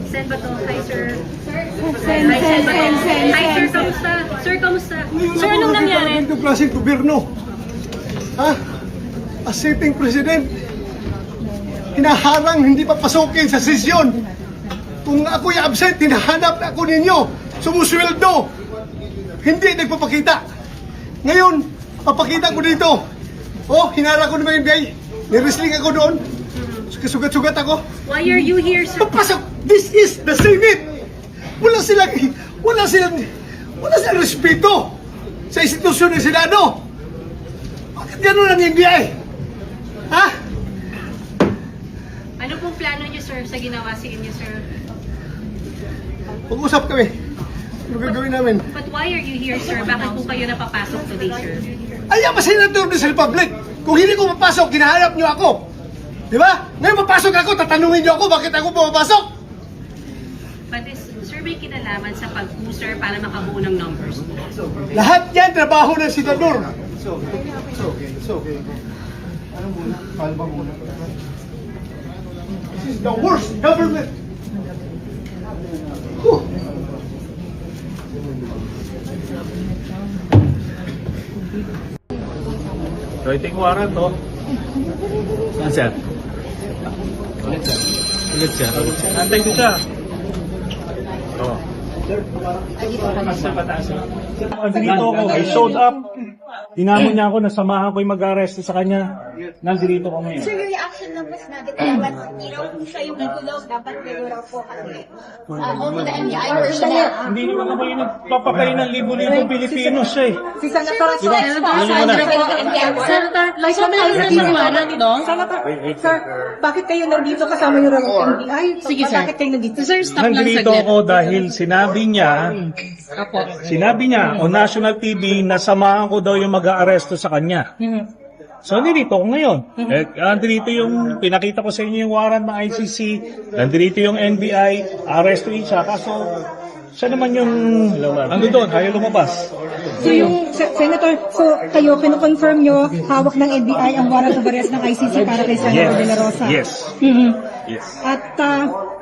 Sen ba to? Hi, sir. Sen. Hi, sir. Kamusta? Sir, kamusta? Sir, anong nangyari? Itong klaseng gobyerno. Ha? As sitting president, hinaharang hindi papasukin sa sesyon. Kung ako'y absent, hinahanap ako ninyo. Sumusweldo. Hindi nagpapakita. Ngayon, papakita ko dito. Oh, hinarang ko ng mga NBA. Niresling ako doon. Kasugat-sugat ako. Why are you here, sir? Papasok! This is the Senate! Wala silang respeto sa institusyon ng Senado. Bakit ganun ang NBI? Ha? Ano pong plano niyo, sir, sa ginawa sa inyo, sir? Pag-usap kami. Ano gagawin namin? But why are you here, sir? Bakit po kayo napapasok today, sir? Ayaw pa senator sa Republic. Kung hindi ko mapasok, kinahanap niyo ako. Di ba? Ngayon mapasok ako, tatanungin niyo ako bakit ako pumapasok. But sir, may kinalaman sa pag-user para makabuo ng numbers. Lahat yan, trabaho ng senador. It's okay. Ano muna? Kalma muna. This is the worst government. Whew. So, iting warrant, oh. Saan siya? Ulit siya. Antay ko siya. Oh. Nandito ako. I showed up. Tinamon niya ako, nasamahan ko yung mag-arresto sa kanya. Nandito ko ngayon. Sir, yung reaction ng mas natin, dapat hindi raw po siya yung nagulog, dapat kayo raw po kasi only the NBI version na. Hindi naman ako yung nagpapakain ng libo-libong Pilipino siya eh. Si Senator Sir, bakit kayo nandito kasama yung NBI? Sige, sir. Bakit kayo nandito? Sir, stop lang Nandito saglit. ako dahil sinabi niya on national TV na samahan ko daw yung mag-aaresto sa kanya. So, nandito ako ngayon. Nandito yung, pinakita ko sa inyo yung warrant ng ICC, nandito yung NBI, arrestuin siya. Kaso, siya naman yung, ano doon, ayaw lumabas. So yung Senator, so kayo kino-confirm nyo hawak ng NBI ang warrant of arrest ng ICC para kay Senator De La Rosa? Yes. Yes. At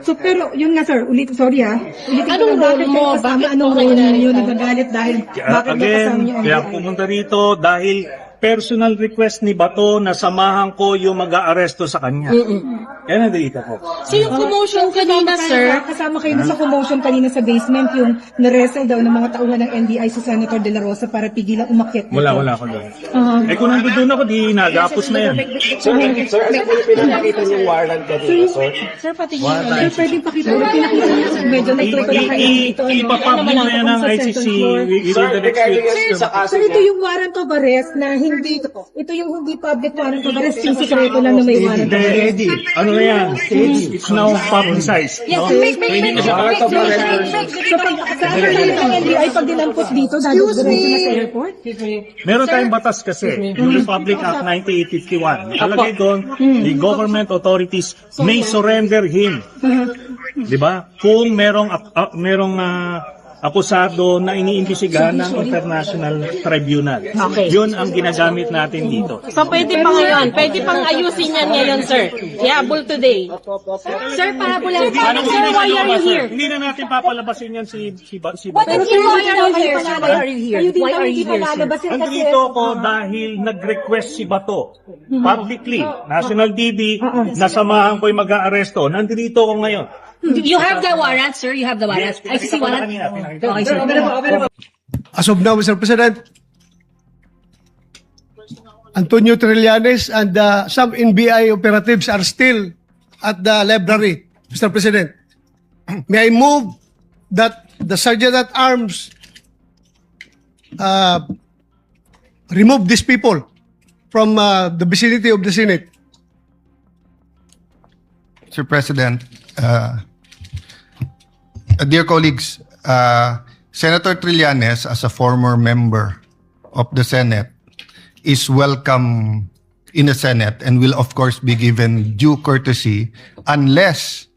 so pero yun nga sir, sorry ulitin ko Anong lang, bakit role mo? kayo kasama, Bakit anong po kayo role ninyo narito? nagagalit dahil bakit mo kasama Again, yung kaya NBI? pumunta rito dahil personal request ni Bato na samahan ko yung mag-aaresto sa kanya. Kaya nandito ko. So yung commotion kanina, sir, Kasama kayo sa commotion kanina sa basement, yung naresel daw ng mga tauhan ng NBI sa Senator De La Rosa para pigilang umakyat. Wala ako doon. Kung nandun ako, di nagapos na yan. Sir, ano po yung pinapakita niyong warrant kanina, sir? sir, pati Sir, pwedeng pakita mo, pinakita niyo, medyo nagtuto na kayo dito. Ipapublic na yan ng ICC within the next week. Sa kaso Sir, ito yung warrant of arrest na hindi, ito yung hindi public warrant of arrest, yung sikreto lang na may warrant of arrest. Ano na yan? It's now publicized. No? So, hindi na siya So, pag saan ang NBI pag dinampot dito, dahil diretso na sa airport? Meron tayong batas kasi, yung Republic Act 9851. Nakalagay doon, the government authorities may surrender him. Di ba? Kung merong akusado na iniimbestigahan ng International Tribunal. Okay. Yun ang ginagamit natin dito. so pwede pa ngayon, pwede pang ayusin yan ngayon, sir. Ihabol today. Sir, pahabol Anong sir, why are you here? Hindi na natin papalabasin yan si Bato. Pero sir, why are you here? Why are you here? Kayo din Why kami are hindi you here, sir? palalabas kasi Andito ako dahil nag-request si Bato publicly, National TV, nasamahan ko yung mag-aaresto. Nandito ako ngayon. You have the warrant, sir. You have the warrant. ICC warrant. Okay, sir. As of now, Mr. President, Antonio Trillanes and some NBI operatives are still at the library, Mr. President. May I move that the Sergeant at Arms remove these people from the vicinity of the Senate? Mr. President, dear colleagues, Senator Trillanes, as a former member of the Senate, is welcome in the Senate and will of course be given due courtesy unless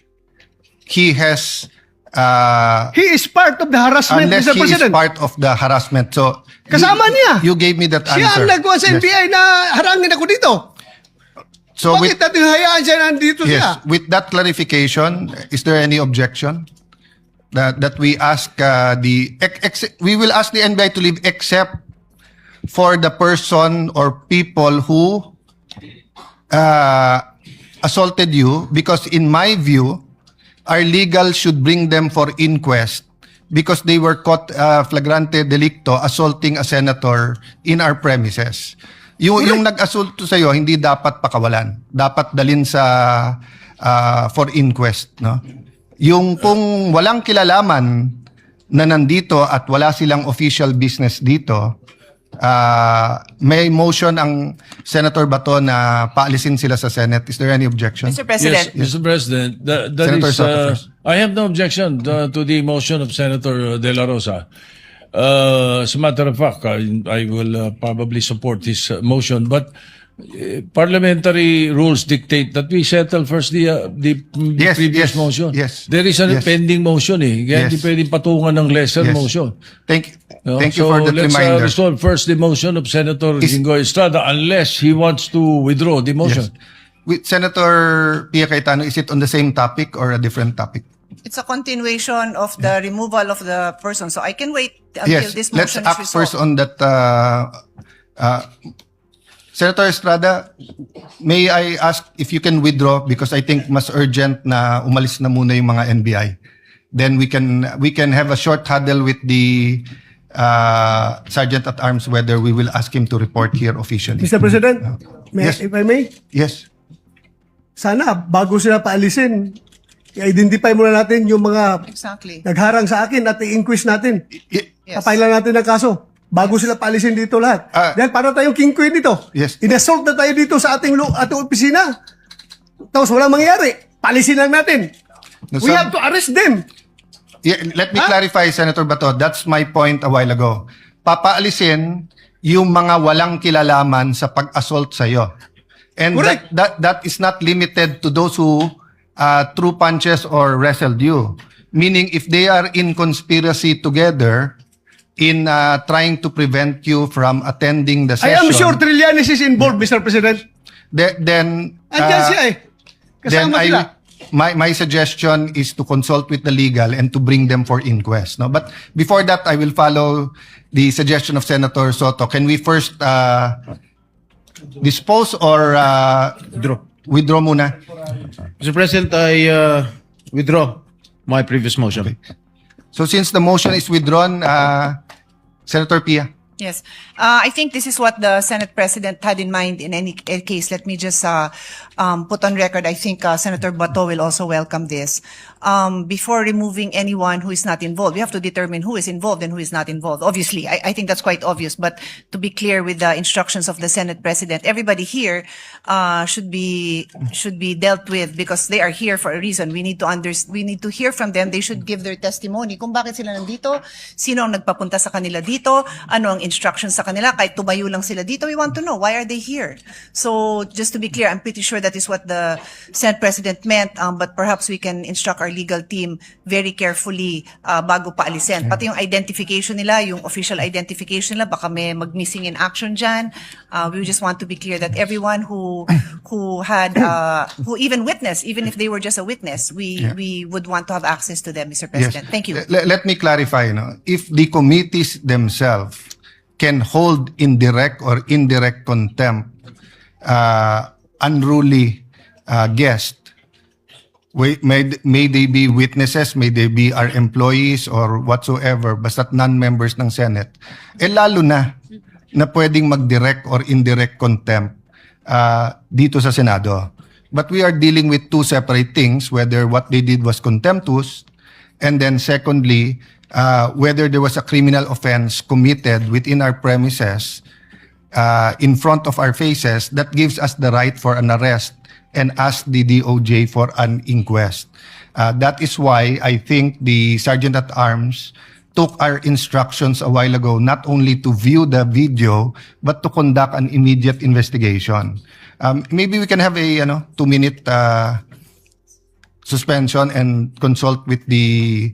he has He is part of the harassment, unless Mr. he is President. part of the harassment. So Kasama niya. You gave me that Siya answer. ang nagkuha sa Yes. NBI na harangin ako dito. So Bakit natin hayaan siya nandito yes, siya? with that clarification, is there any objection that we ask we will ask the NBI to leave except for the person or people who assaulted you, because in my view, our legal should bring them for inquest because they were caught flagrante delicto assaulting a senator in our premises. Yung nag-assault sa'yo, hindi dapat pakawalan. Dapat dalin sa for inquest. No? Yung kung walang kilalaman na nandito at wala silang official business dito, may motion ang Senator Bato na paalisin sila sa Senate. Is there any objection? Mr. President. Yes, Mr. President, that Senator is, Soto first. I have no objection to the motion of Senator De La Rosa. As a matter of fact, I will probably support this motion, but parliamentary rules dictate that we settle first the Yes, previous yes, motion. yes, There is a yes. pending motion eh. Kaya hindi Yes. pwedeng patungan ng lesser Yes. motion. Thank No? you for that let's reminder. resolve first the motion of Senator Jinggoy Estrada unless he wants to withdraw the motion. Yes. With Senator Pia Cayetano, is it on the same topic or a different topic? It's a continuation of the removal of the person. So I can wait until Yes, this let's motion act is first resolved. on that. Senator Estrada, may I ask if you can withdraw because I think mas urgent na umalis na muna yung mga NBI. Then we can have a short huddle with the Sergeant at Arms whether we will ask him to report here officially. Mr. President, Yes. if I may, Yes. sana bago sila paalisin, i-identify muna natin yung mga Exactly. nagharang sa akin at i-inquest natin. Y- Yes. Papailan natin ng kaso. Bago sila paalisin dito lahat. Dahil para tayong king queen dito. Yes. Inassault na tayo dito sa ating opisina. Tapos walang mangyari. Paalisin lang natin. No, We some- have to arrest them. Yeah, let me clarify, Senator Bato. That's my point a while ago. Papaalisin yung mga walang kilalaman sa pag-assault sa'yo. And Correct. that is not limited to those who threw punches or wrestled you. Meaning, if they are in conspiracy together in trying to prevent you from attending the I session, am sure Trillanes is involved, Mr. President. then Andyan siya eh. then Kasama sila. my suggestion is to consult with the legal and to bring them for inquest. No, but before that, I will follow the suggestion of Senator Soto. Can we first dispose or withdraw muna? Mr. President, I withdraw my previous motion. So since the motion is withdrawn, Senator Pia. Yes. I think this is what the Senate President had in mind in any case. Let me just put on record, I think Senator Bato will also welcome this. Before removing anyone who is not involved, we have to determine who is involved and who is not involved. Obviously, I think that's quite obvious. But to be clear with the instructions of the Senate President, everybody here should be dealt with because they are here for a reason. We need to hear from them. They should give their testimony kung bakit sila nandito, sino ang nagpapunta sa kanila dito, ano ang instructions sa kanila, kahit tumayo lang sila dito, we want to know, why are they here? So, just to be clear, I'm pretty sure that is what the Senate President meant, but perhaps we can instruct our legal team very carefully bago paalisin. Pati yung identification nila, yung official identification nila, baka may mag-missing in action dyan. We just want to be clear that everyone who even witnessed, even if they were just a witness, we would want to have access to them, Mr. President. Thank you. Let me clarify. No? If the committees themselves can hold in direct or indirect contempt unruly guests, may they be witnesses, may they be our employees or whatsoever, basta't non-members ng Senate, lalo na pwedeng mag-direct or indirect contempt dito sa Senado. But we are dealing with two separate things, whether what they did was contemptuous, and then secondly, whether there was a criminal offense committed within our premises in front of our faces that gives us the right for an arrest and ask the DOJ for an inquest. That is why I think the Sergeant at Arms took our instructions a while ago not only to view the video but to conduct an immediate investigation. Maybe we can have a 2-minute suspension and consult with the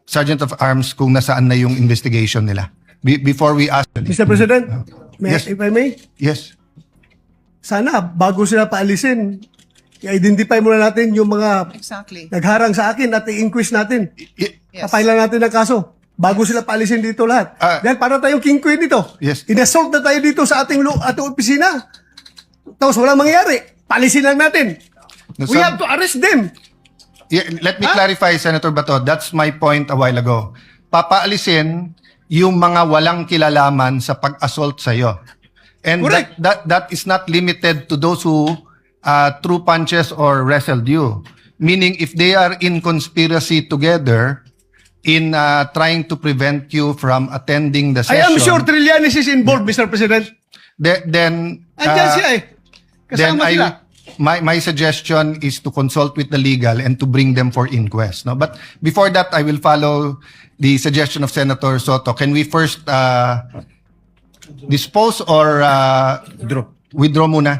Sergeant of Arms kung nasaan na yung investigation nila. Before we ask... Mr. President, Yes. if I may, Yes. sana bago sila paalisin, i-identify muna natin yung mga Exactly. nagharang sa akin at i-inquest natin. Y- Yes. Kapailan natin ng kaso. Bago sila paalisin dito lahat. Dahil para tayong king queen dito. Yes. Inassault na tayo dito sa ating opisina. Tapos walang mangyayari. Paalisin lang natin. No, We so- have to arrest them. Yeah, let me clarify, Senator Bato. That's my point a while ago. Papaalisin yung mga walang kilalaman sa pag-assault sa iyo. And Correct. that is not limited to those who threw punches or wrestled you. Meaning, if they are in conspiracy together in trying to prevent you from attending the I session, am sure Trillanes is involved, Mr. President. then Andyan siya eh. then Kasama sila. my suggestion is to consult with the legal and to bring them for inquest. No, but before that, I will follow the suggestion of Senator Soto. Can we first dispose or withdraw muna?